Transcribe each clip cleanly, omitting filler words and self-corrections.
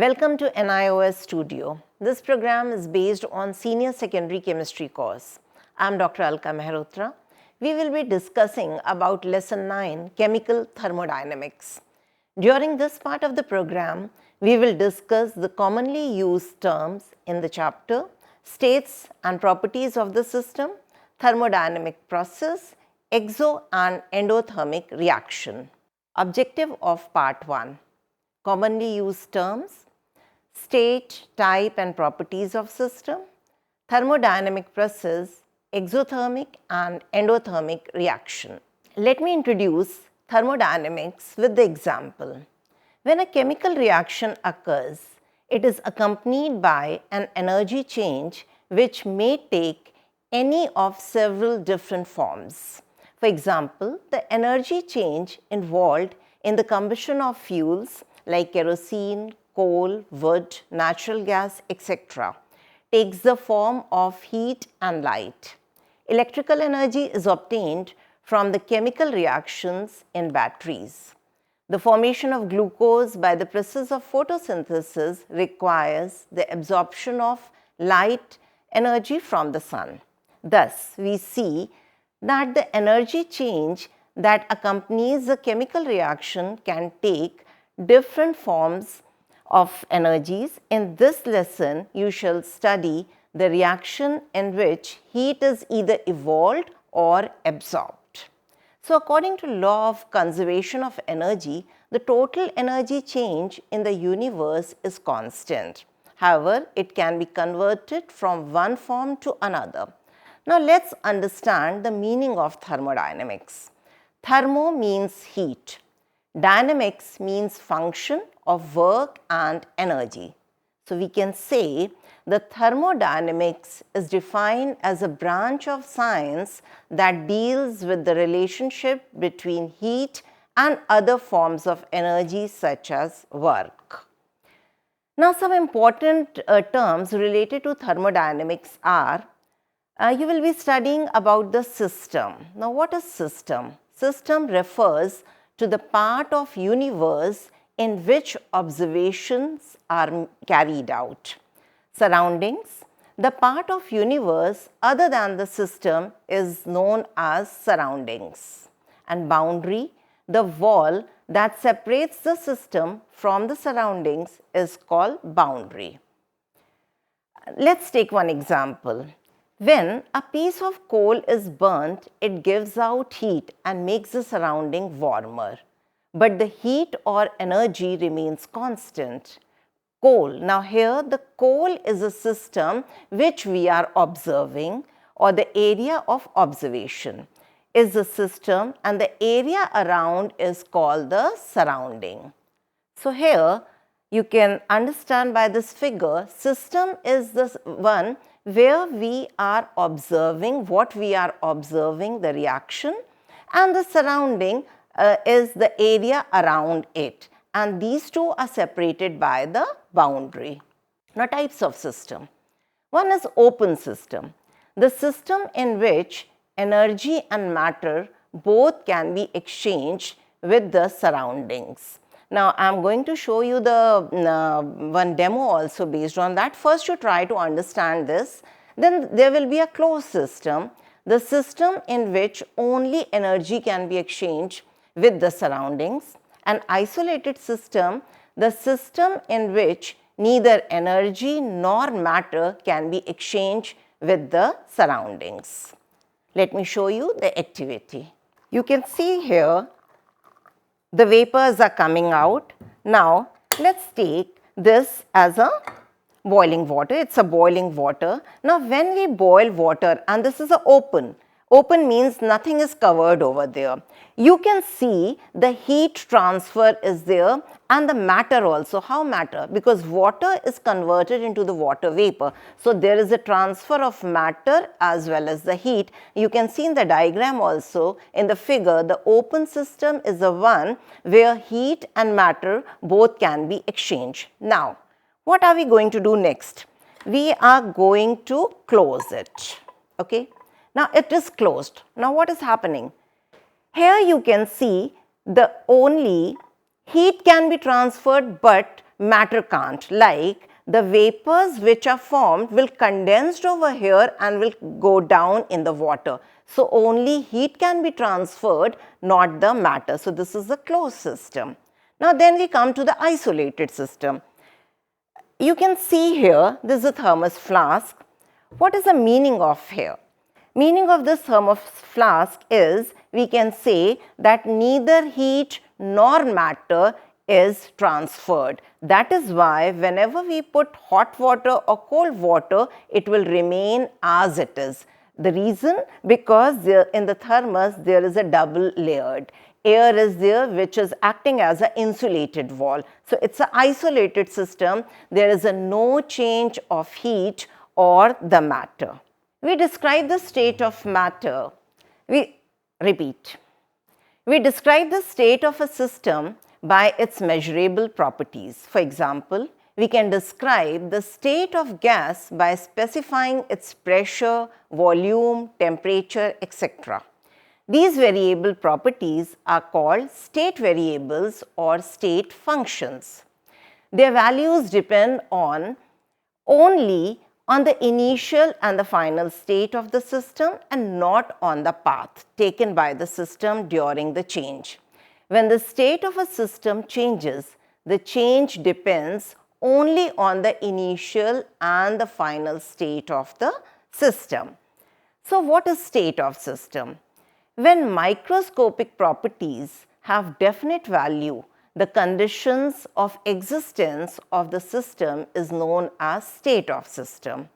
Welcome to NIOS Studio. This program is based on Senior Secondary Chemistry course. I am Dr. Alka Mehrotra. We will be discussing about Lesson 9, Chemical Thermodynamics. During this part of the program, we will discuss the commonly used terms in the chapter, states and properties of the system, thermodynamic process, exo and endothermic reaction. Objective of Part 1. Commonly used terms, state, type and properties of system, thermodynamic process, exothermic and endothermic reaction. Let me introduce thermodynamics with the example. When a chemical reaction occurs, it is accompanied by an energy change which may take any of several different forms. For example, the energy change involved in the combustion of fuels like kerosene, coal, wood, natural gas, etc. takes the form of heat and light. Electrical energy is obtained from the chemical reactions in batteries. The formation of glucose by the process of photosynthesis requires the absorption of light energy from the sun. Thus, we see that the energy change that accompanies the chemical reaction can take different forms of energies. In this lesson, you shall study the reaction in which heat is either evolved or absorbed. So, according to law of conservation of energy, the total energy change in the universe is constant. However, it can be converted from one form to another. Now, let's understand the meaning of thermodynamics. Thermo means heat. Dynamics means function of work and energy. So, we can say the thermodynamics is defined as a branch of science that deals with the relationship between heat and other forms of energy such as work. Now, some important terms related to thermodynamics are, you will be studying about the system. Now, what is system? System refers to the part of universe in which observations are carried out. Surroundings, the part of universe other than the system is known as surroundings. And boundary, the wall that separates the system from the surroundings is called boundary. Let's take one example. When a piece of coal is burnt, it gives out heat and makes the surrounding warmer. But the heat or energy remains constant. Coal. Now here the coal is a system which we are observing, or the area of observation is the system, and the area around is called the surrounding. So here you can understand by this figure, system is the one where we are observing what we are observing, the reaction, and the surrounding is the area around it, and these two are separated by the boundary. Now, types of system. One is open system, the system in which energy and matter both can be exchanged with the surroundings. Now, I am going to show you the one demo also based on that. First, you try to understand this. Then there will be a closed system, the system in which only energy can be exchanged with the surroundings. An isolated system, the system in which neither energy nor matter can be exchanged with the surroundings. Let me show you the activity. You can see here the vapors are coming out. Now, let's take this as a boiling water. It's a boiling water. Now, when we boil water, and this is a open means nothing is covered over there. You can see the heat transfer is there and the matter also. How matter? Because water is converted into the water vapor. So, there is a transfer of matter as well as the heat. You can see in the diagram also in the figure, the open system is the one where heat and matter both can be exchanged. Now, what are we going to do next? We are going to close it. Okay. Now, it is closed. Now, what is happening? Here you can see the only heat can be transferred, but matter can't. Like the vapors which are formed will condensed over here and will go down in the water. So only heat can be transferred, not the matter. So this is a closed system. Now then we come to the isolated system. You can see here, this is a thermos flask. What is the meaning of here? Meaning of this thermos flask is, we can say that neither heat nor matter is transferred. That is why whenever we put hot water or cold water, it will remain as it is. The reason? Because in the thermos there is a double layered. Air is there which is acting as an insulated wall. So it's an isolated system. There is no change of heat or the matter. We describe the state of matter. We describe the state of a system by its measurable properties. For example, we can describe the state of gas by specifying its pressure, volume, temperature, etc. These variable properties are called state variables or state functions. Their values depend only on the initial and the final state of the system and not on the path taken by the system during the change. When the state of a system changes, the change depends only on the initial and the final state of the system. So what is state of system? When microscopic properties have definite value, the conditions of existence of the system is known as state of system.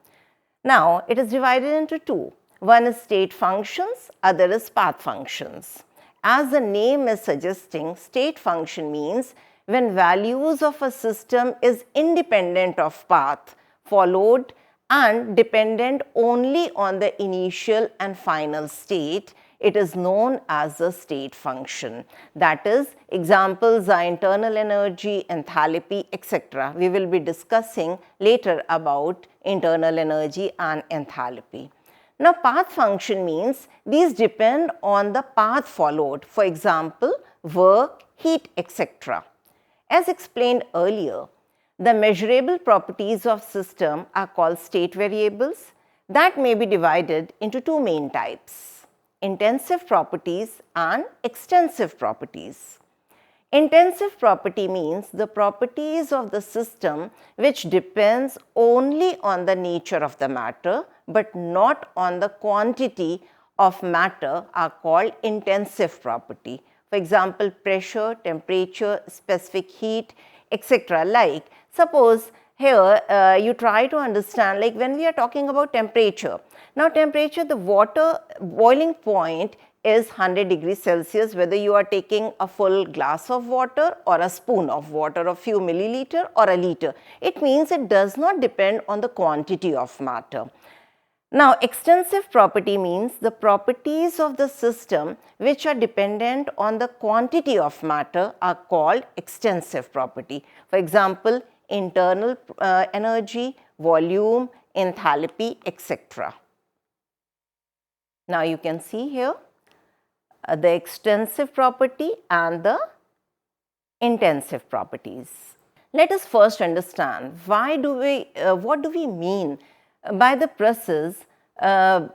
Now, it is divided into two. One is state functions, other is path functions. As the name is suggesting, state function means when values of a system is independent of path followed and dependent only on the initial and final state, it is known as a state function. That is, examples are internal energy, enthalpy, etc. We will be discussing later about internal energy and enthalpy. Now, path function means these depend on the path followed, for example, work, heat, etc. As explained earlier, the measurable properties of system are called state variables that may be divided into two main types: intensive properties and extensive properties. Intensive property means the properties of the system which depends only on the nature of the matter but not on the quantity of matter are called intensive property. For example, pressure, temperature, specific heat, etc. Like suppose here you try to understand, like when we are talking about temperature. Now temperature, the water boiling point is 100 degrees Celsius, whether you are taking a full glass of water or a spoon of water, a few milliliter or a liter. It means it does not depend on the quantity of matter. Now, extensive property means the properties of the system which are dependent on the quantity of matter are called extensive property. For example, internal energy, volume, enthalpy, etc. Now, you can see here the extensive property and the intensive properties. Let us first understand what do we mean by the process. Let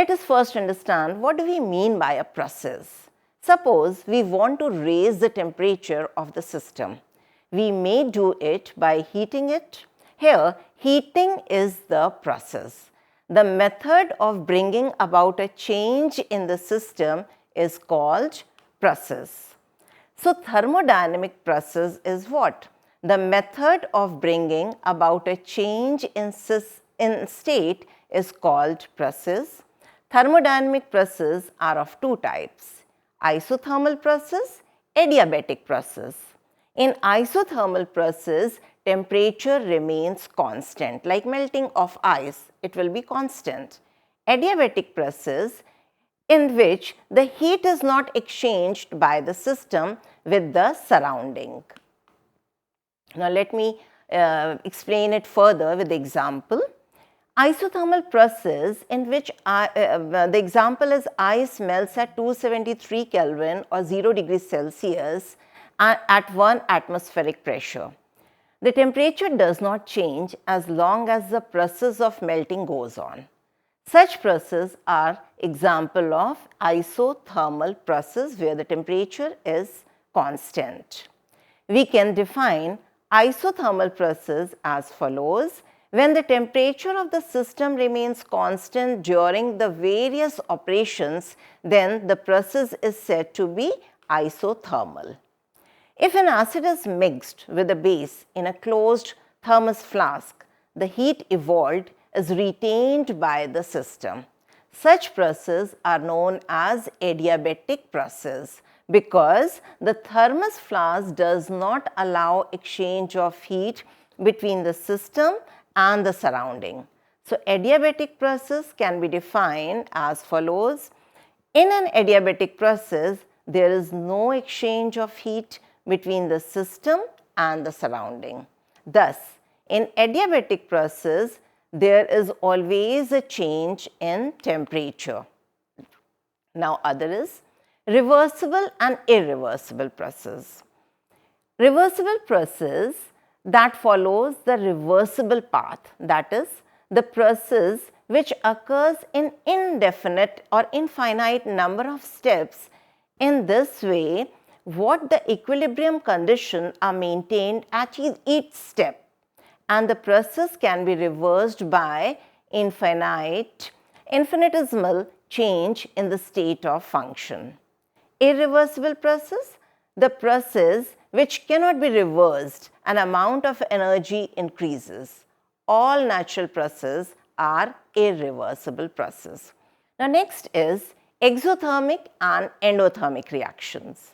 us first understand what do we mean by a process. Suppose we want to raise the temperature of the system. We may do it by heating it. Here, heating is the process. The method of bringing about a change in the system is called process. So, thermodynamic process is what? The method of bringing about a change in state is called process. Thermodynamic processes are of two types: isothermal process, adiabatic process. In isothermal process, temperature remains constant, like melting of ice, it will be constant. Adiabatic process, in which the heat is not exchanged by the system with the surrounding. Now, let me explain it further with the example. Isothermal process, in which the example is ice melts at 273 Kelvin or 0 degrees Celsius, at 1 atmospheric pressure. The temperature does not change as long as the process of melting goes on. Such processes are example of isothermal process where the temperature is constant. We can define isothermal process as follows. When the temperature of the system remains constant during the various operations, then the process is said to be isothermal. If an acid is mixed with a base in a closed thermos flask, the heat evolved is retained by the system. Such processes are known as adiabatic process because the thermos flask does not allow exchange of heat between the system and the surrounding. So, adiabatic process can be defined as follows. In an adiabatic process, there is no exchange of heat between the system and the surrounding. Thus, in adiabatic process, there is always a change in temperature. Now, other is reversible and irreversible process. Reversible process that follows the reversible path, that is, the process which occurs in indefinite or infinite number of steps. In this way, what the equilibrium conditions are maintained at each step, and the process can be reversed by infinitesimal change in the state of function. Irreversible process, the process which cannot be reversed, an amount of energy increases. All natural processes are irreversible processes. Now, next is exothermic and endothermic reactions.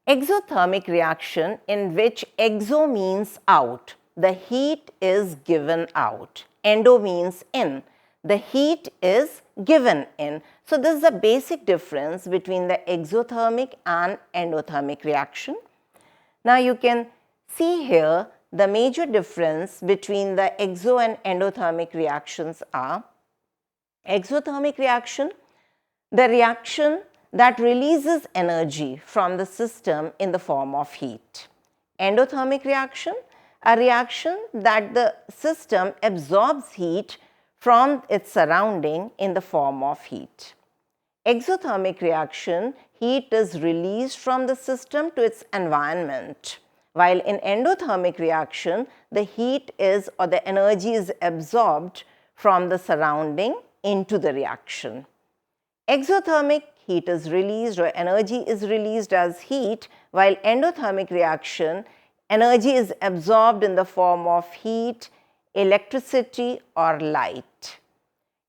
Exothermic reaction in which exo means out, the heat is given out. Endo means in, the heat is given in. So, this is the basic difference between the exothermic and endothermic reaction. Now, you can see here the major difference between the exo and endothermic reactions are exothermic reaction, the reaction that releases energy from the system in the form of heat. Endothermic reaction, a reaction that the system absorbs heat from its surrounding in the form of heat. Exothermic reaction, heat is released from the system to its environment, while in endothermic reaction, the heat is or the energy is absorbed from the surrounding into the reaction. Exothermic, heat is released or energy is released as heat, while endothermic reaction, energy is absorbed in the form of heat, electricity or light.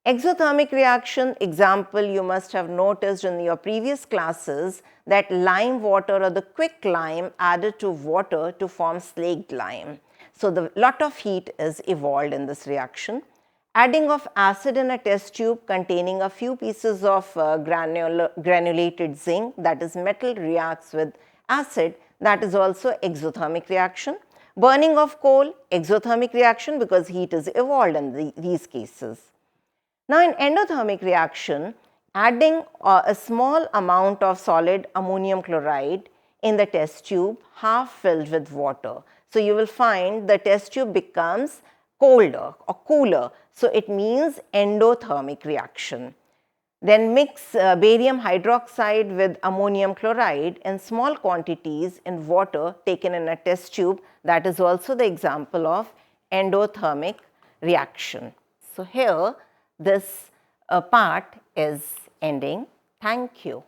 Exothermic reaction, example you must have noticed in your previous classes that lime water or the quick lime added to water to form slaked lime. So, the lot of heat is evolved in this reaction. Adding of acid in a test tube containing a few pieces of granulated zinc, that is metal, reacts with acid, that is also exothermic reaction. Burning of coal, exothermic reaction because heat is evolved in these cases. Now, in endothermic reaction, adding a small amount of solid ammonium chloride in the test tube half filled with water. So, you will find the test tube becomes colder or cooler. So, it means endothermic reaction. Then mix barium hydroxide with ammonium chloride in small quantities in water taken in a test tube. That is also the example of endothermic reaction. So, here this part is ending. Thank you.